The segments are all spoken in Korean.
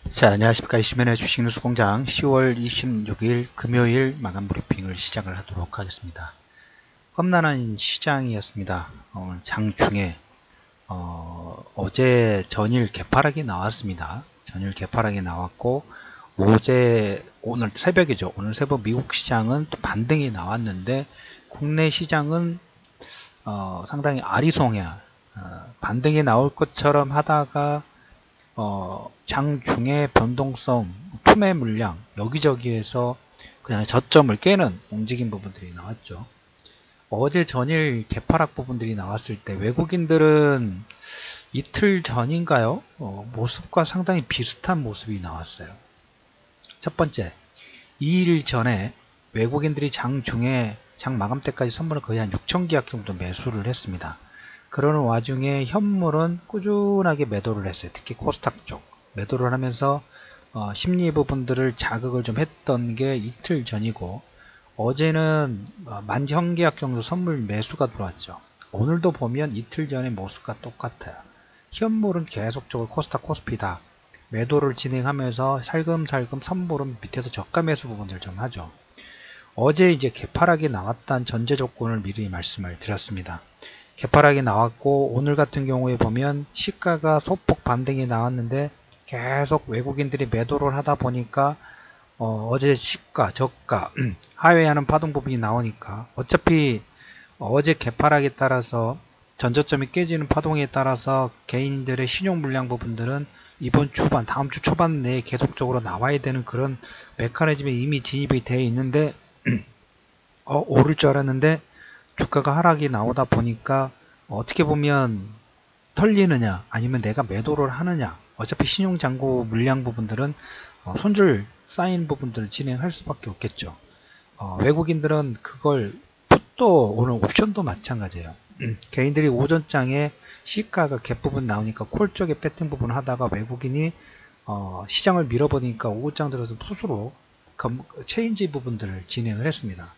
자, 안녕하십니까. 이시면의 주식뉴스공장 10월 26일 금요일 마감 브리핑을 시작을 하도록 하겠습니다. 험난한 시장이었습니다. 장중에 어제 전일 개파락이 나왔습니다. 전일 개파락이 나왔고 오늘 새벽이죠. 오늘 새벽 미국 시장은 또 반등이 나왔는데 국내 시장은 상당히 아리송해 반등이 나올 것처럼 하다가 장중에 변동성, 투매 물량 여기저기에서 그냥 저점을 깨는 움직임 부분들이 나왔죠. 어제 전일 개파락 부분들이 나왔을 때 외국인들은 이틀 전인가요? 모습과 상당히 비슷한 모습이 나왔어요. 첫 번째, 2일 전에 외국인들이 장중에 장 마감 때까지 선물을 거의 한 6,000계약 정도 매수를 했습니다. 그러는 와중에 현물은 꾸준하게 매도를 했어요. 특히 코스닥 쪽 매도를 하면서 심리 부분들을 자극을 좀 했던 게 이틀 전이고, 어제는 10,000계약 정도 선물 매수가 들어왔죠. 오늘도 보면 이틀 전의 모습과 똑같아요. 현물은 계속적으로 코스닥 코스피 다 매도를 진행하면서 살금살금 선물은 밑에서 저가 매수 부분들 좀 하죠. 어제 이제 개파락이 나왔다는 전제 조건을 미리 말씀을 드렸습니다. 개파락이 나왔고 오늘 같은 경우에 보면 시가가 소폭 반등이 나왔는데 계속 외국인들이 매도를 하다 보니까 어제 시가 저가 하회하는 파동 부분이 나오니까 어차피 어제 개파락에 따라서 전저점이 깨지는 파동에 따라서 개인들의 신용 물량 부분들은 이번 주반 다음 주 초반 내에 계속적으로 나와야 되는 그런 메커니즘이 이미 진입이 되어 있는데 오를 줄 알았는데 주가가 하락이 나오다 보니까 어떻게 보면 털리느냐 아니면 내가 매도를 하느냐, 어차피 신용잔고 물량 부분들은 손절 쌓인 부분들을 진행할 수밖에 없겠죠. 외국인들은 그걸 풋도 오늘 옵션도 마찬가지예요. 개인들이 오전장에 시가가 갭 부분 나오니까 콜 쪽에 배팅 부분 하다가 외국인이 시장을 밀어버리니까 오후장 들어서 풋으로 체인지 부분들을 진행을 했습니다.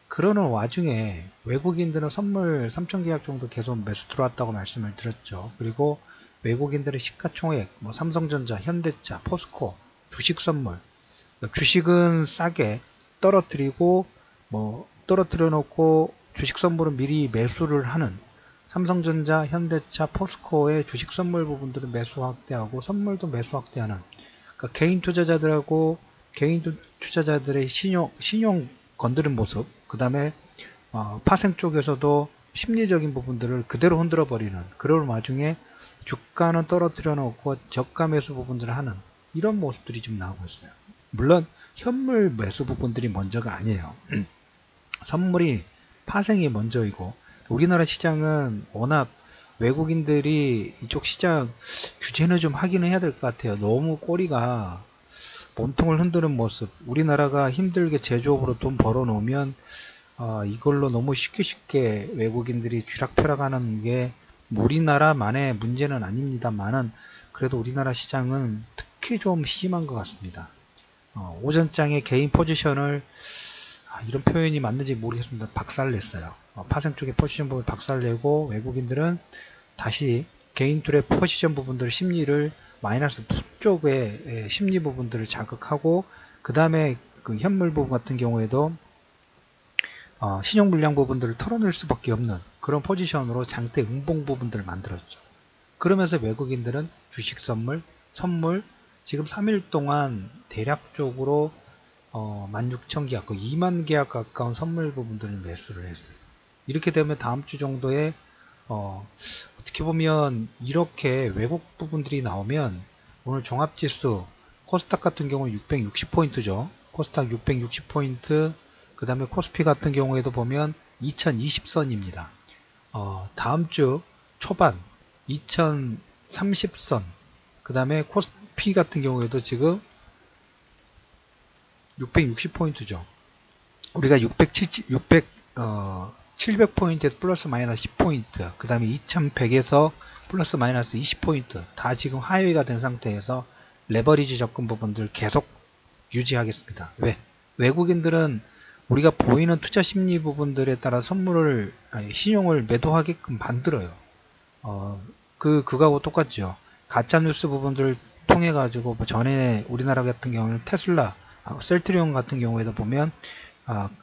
그러는 와중에 외국인들은 선물 3,000계약 정도 계속 매수 들어왔다고 말씀을 드렸죠. 그리고 외국인들의 시가총액, 삼성전자, 현대차, 포스코, 주식 선물, 주식은 싸게 떨어뜨리고 떨어뜨려 놓고 주식 선물은 미리 매수를 하는 삼성전자, 현대차, 포스코의 주식 선물 부분들은 매수 확대하고 선물도 매수 확대하는, 그러니까 개인 투자자들하고 개인 투자자들의 신용 건드는 모습, 그 다음에 파생 쪽에서도 심리적인 부분들을 그대로 흔들어 버리는 그런 와중에 주가는 떨어뜨려 놓고 저가 매수 부분들을 하는 이런 모습들이 좀 나오고 있어요. 물론 현물 매수 부분들이 먼저가 아니에요. 선물이 파생이 먼저이고, 우리나라 시장은 워낙 외국인들이 이쪽 시장 규제는 좀 하기는 해야 될 것 같아요. 너무 꼬리가 몸통을 흔드는 모습, 우리나라가 힘들게 제조업으로 돈 벌어 놓으면 이걸로 너무 쉽게 외국인들이 쥐락펴락하는 게 우리나라만의 문제는 아닙니다만은 그래도 우리나라 시장은 특히 좀 심한 것 같습니다. 오전장에 개인 포지션을 이런 표현이 맞는지 모르겠습니다. 박살냈어요. 파생 쪽에 포지션 부분 박살내고 외국인들은 다시 개인 툴의 포지션 부분들 심리를 마이너스 쪽의 심리 부분들을 자극하고, 그 다음에 그 현물 부분 같은 경우에도 신용 물량 부분들을 털어낼 수밖에 없는 그런 포지션으로 장대 응봉 부분들을 만들었죠. 그러면서 외국인들은 주식 선물 지금 3일 동안 대략적으로 16,000계약, 2만 계약 가까운 선물 부분들을 매수를 했어요. 이렇게 되면 다음 주 정도에 어떻게 보면 이렇게 왜곡 부분들이 나오면 오늘 종합지수 코스닥 같은 경우는 660포인트죠. 코스닥 660포인트, 그 다음에 코스피 같은 경우에도 보면 2020선입니다. 다음 주 초반 2030선, 그 다음에 코스피 같은 경우에도 지금 660포인트죠. 우리가 700포인트에서 플러스 마이너스 10포인트, 그 다음에 2100에서 플러스 마이너스 20포인트 다 지금 하회가 된 상태에서 레버리지 접근 부분들 계속 유지하겠습니다. 왜? 외국인들은 우리가 보이는 투자 심리 부분들에 따라 신용을 매도하게끔 만들어요. 그거하고 똑같죠. 가짜뉴스 부분들을 통해 가지고 뭐 전에 우리나라 같은 경우는 테슬라, 셀트리온 같은 경우에도 보면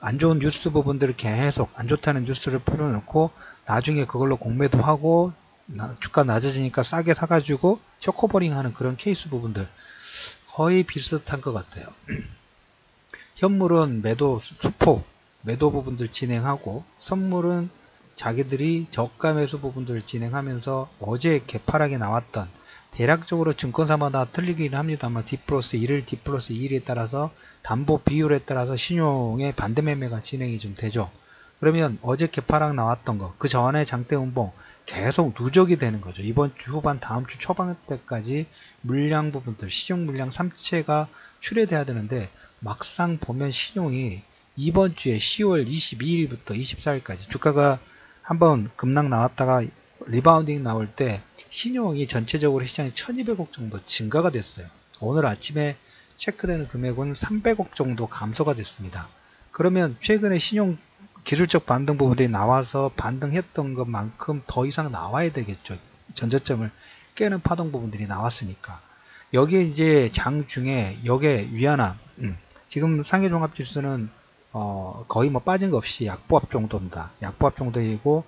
안 좋은 뉴스 부분들을 계속 안 좋다는 뉴스를 풀어놓고 나중에 그걸로 공매도 하고 주가 낮아지니까 싸게 사가지고 쇼커버링하는 그런 케이스 부분들 거의 비슷한 것 같아요. 현물은 매도 수포, 매도 부분들 진행하고 선물은 자기들이 저가 매수 부분들을 진행하면서 어제 개파락에 나왔던 대략적으로 증권사마다 틀리긴 합니다만 D+1을 D+1에 따라서 담보 비율에 따라서 신용의 반대 매매가 진행이 좀 되죠. 그러면 어제 개파락 나왔던 거, 그 전에 장대 운봉 계속 누적이 되는 거죠. 이번 주 후반, 다음 주 초반 때까지 물량 부분들, 신용 물량 3채가 출회돼야 되는데 막상 보면 신용이 이번 주에 10월 22일부터 24일까지 주가가 한번 급락 나왔다가 리바운딩 나올 때 신용이 전체적으로 시장이 1200억 정도 증가가 됐어요. 오늘 아침에 체크되는 금액은 300억 정도 감소가 됐습니다. 그러면 최근에 신용 기술적 반등 부분들이 나와서 반등했던 것만큼 더 이상 나와야 되겠죠. 전저점을 깨는 파동 부분들이 나왔으니까. 여기에 이제 장중에 여기에 위안화, 지금 상해종합지수는 거의 뭐 빠진 거 없이 약보합 정도입니다. 약보합 정도이고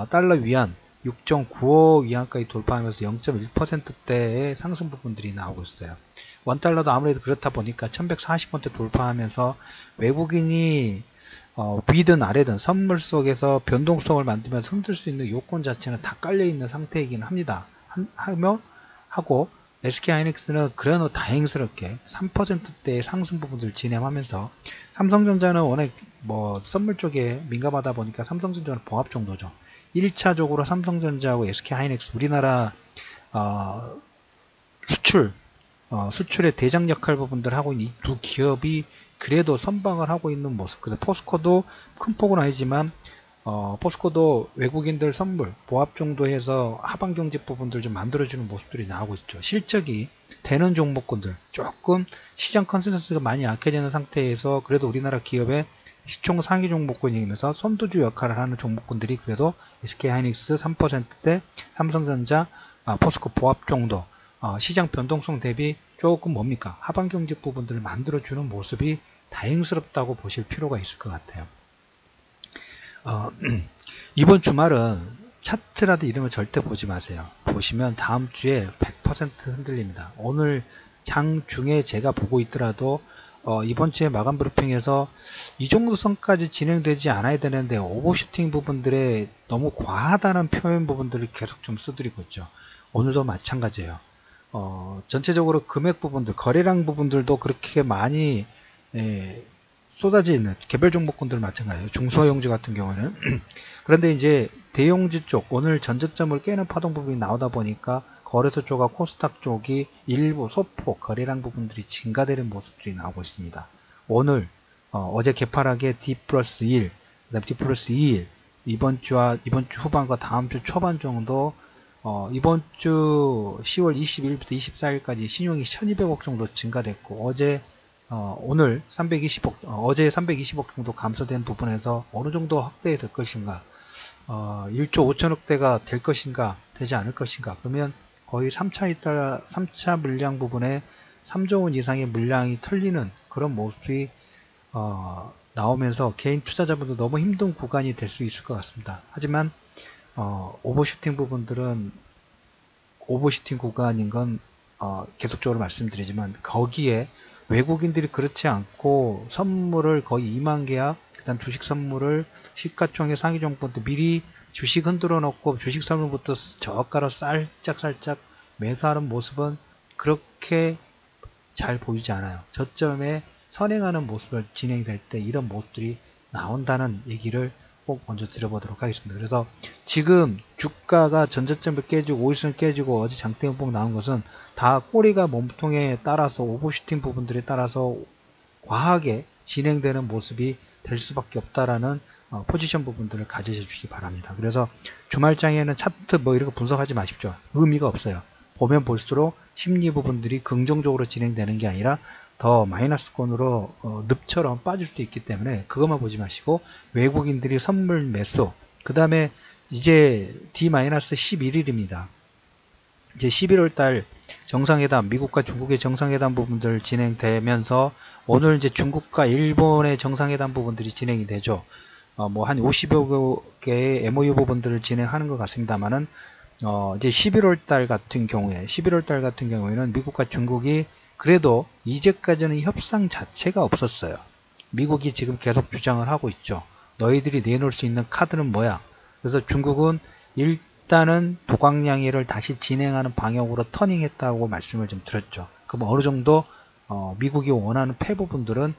달러 위안 6.95 위안까지 돌파하면서 0.1%대의 상승 부분들이 나오고 있어요. 원달러도 아무래도 그렇다 보니까 1140원대 돌파하면서 외국인이 위든 아래든 선물 속에서 변동성을 만들면서 흔들 수 있는 요건 자체는 다 깔려있는 상태이긴 합니다. 하고 SK하이닉스는 그래도 다행스럽게 3%대의 상승 부분들을 진행하면서 삼성전자는 워낙 뭐 선물 쪽에 민감하다 보니까 삼성전자는 봉합 정도죠. 1차적으로 삼성전자하고 SK하이닉스 우리나라 수출의 대장 역할 부분들 하고 있는 이 두 기업이 그래도 선방을 하고 있는 모습. 그래서 포스코도 큰 폭은 아니지만 포스코도 외국인들 선물 보합 정도 해서 하방 경제 부분들 좀 만들어주는 모습들이 나오고 있죠. 실적이 되는 종목군들 조금 시장 컨센서스가 많이 약해지는 상태에서 그래도 우리나라 기업의 시총 상위 종목군이면서 선두주 역할을 하는 종목군들이 그래도 SK하이닉스 3%대, 삼성전자, 포스코 보합 정도 시장 변동성 대비 조금 뭡니까? 하방 경제 부분들을 만들어주는 모습이 다행스럽다고 보실 필요가 있을 것 같아요. 이번 주말은 차트라도 이런 거 절대 보지 마세요. 보시면 다음 주에 100% 흔들립니다. 오늘 장중에 제가 보고 있더라도 이번 주에 마감 브리핑에서 이 정도 선까지 진행되지 않아야 되는데 오버슈팅 부분들에 너무 과하다는 표현 부분들을 계속 좀 쓰드리고 있죠. 오늘도 마찬가지예요. 전체적으로 금액 부분들, 거래량 부분들도 그렇게 많이 쏟아져 있는 개별 종목군들 마찬가지예요. 중소형주 같은 경우는. 그런데 이제 대형주 쪽, 오늘 전저점을 깨는 파동 부분이 나오다 보니까 거래소 쪽과 코스닥 쪽이 일부 소폭 거래량 부분들이 증가되는 모습들이 나오고 있습니다. 오늘 어제 개파락에 D+1, 그다음 D+2일 이번 주 후반과 다음 주 초반 정도 이번 주 10월 22일부터 24일까지 신용이 1200억 정도 증가됐고 오늘 320억, 어제 320억 정도 감소된 부분에서 어느 정도 확대가 될 것인가, 1조 5천억대가 될 것인가, 되지 않을 것인가, 그러면 거의 3차 물량 부분에 3조 원 이상의 물량이 털리는 그런 모습이, 나오면서 개인 투자자분들 너무 힘든 구간이 될 수 있을 것 같습니다. 하지만, 오버슈팅 부분들은 오버슈팅 구간인 건, 계속적으로 말씀드리지만, 거기에 외국인들이 그렇지 않고 선물을 거의 2만 계약, 그 다음 주식 선물을 시가총액 상위 종목부터 미리 주식 흔들어 놓고 주식 선물부터 저가로 살짝 매수하는 모습은 그렇게 잘 보이지 않아요. 저점에 선행하는 모습을 진행될 때 이런 모습들이 나온다는 얘기를 꼭 먼저 드려보도록 하겠습니다. 그래서 지금 주가가 전저점을 깨지고 5일선을 깨지고 어제 장대 음봉 나온 것은 다 꼬리가 몸통에 따라서 오버슈팅 부분들에 따라서 과하게 진행되는 모습이 될 수밖에 없다라는 포지션 부분들을 가지셔 주시기 바랍니다. 그래서 주말장에는 차트 뭐 이런 거 분석하지 마십시오. 의미가 없어요. 보면 볼수록 심리 부분들이 긍정적으로 진행되는 게 아니라 더 마이너스권으로 늪처럼 빠질 수 있기 때문에 그것만 보지 마시고 외국인들이 선물 매수, 그 다음에 이제 D-11일입니다. 이제 11월 달 정상회담, 미국과 중국의 정상회담 부분들 진행되면서 오늘 이제 중국과 일본의 정상회담 부분들이 진행이 되죠. 뭐 한 50여 개의 MOU 부분들을 진행하는 것 같습니다만은 이제 11월 달 같은 경우에는 미국과 중국이 그래도 이제까지는 협상 자체가 없었어요. 미국이 지금 계속 주장을 하고 있죠. 너희들이 내놓을 수 있는 카드는 뭐야? 그래서 중국은 일단은 도광양해를 다시 진행하는 방향으로 터닝했다고 말씀을 좀 드렸죠. 그럼 어느 정도 미국이 원하는 패 부분들은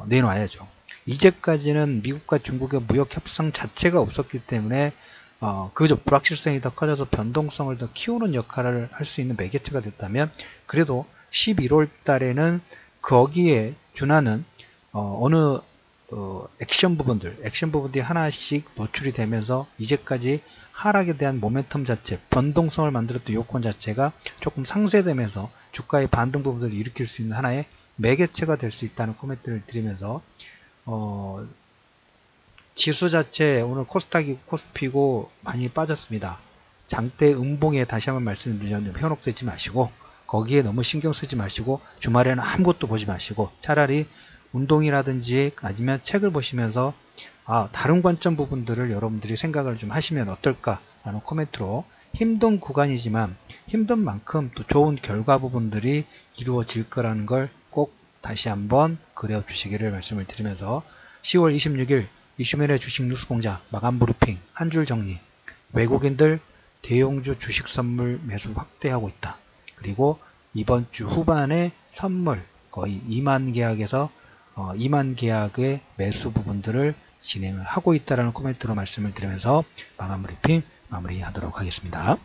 내놔야죠. 이제까지는 미국과 중국의 무역 협상 자체가 없었기 때문에 그저 불확실성이 더 커져서 변동성을 더 키우는 역할을 할 수 있는 매개체가 됐다면, 그래도 11월 달에는 거기에 준하는 어느 액션 부분들이 하나씩 노출이 되면서 이제까지 하락에 대한 모멘텀 자체, 변동성을 만들었던 요건 자체가 조금 상쇄되면서 주가의 반등 부분들을 일으킬 수 있는 하나의 매개체가 될 수 있다는 코멘트를 드리면서 지수 자체 오늘 코스닥이고 코스피고 많이 빠졌습니다. 장대 음봉에 다시 한번 말씀드리면 현혹되지 마시고, 거기에 너무 신경 쓰지 마시고, 주말에는 아무것도 보지 마시고 차라리 운동이라든지 아니면 책을 보시면서 다른 관점 부분들을 여러분들이 생각을 좀 하시면 어떨까 라는 코멘트로, 힘든 구간이지만 힘든 만큼 또 좋은 결과 부분들이 이루어질 거라는 걸 꼭 다시 한번 그려 주시기를 말씀을 드리면서, 10월 26일 이슈맨의 주식 뉴스 공장 마감 브리핑 한 줄 정리. 외국인들 대형주 주식 선물 매수 확대하고 있다. 그리고 이번 주 후반에 선물 거의 2만 계약에서 2만 계약의 매수 부분들을 진행을 하고 있다는 코멘트로 말씀을 드리면서 마감 브리핑 마무리하도록 하겠습니다.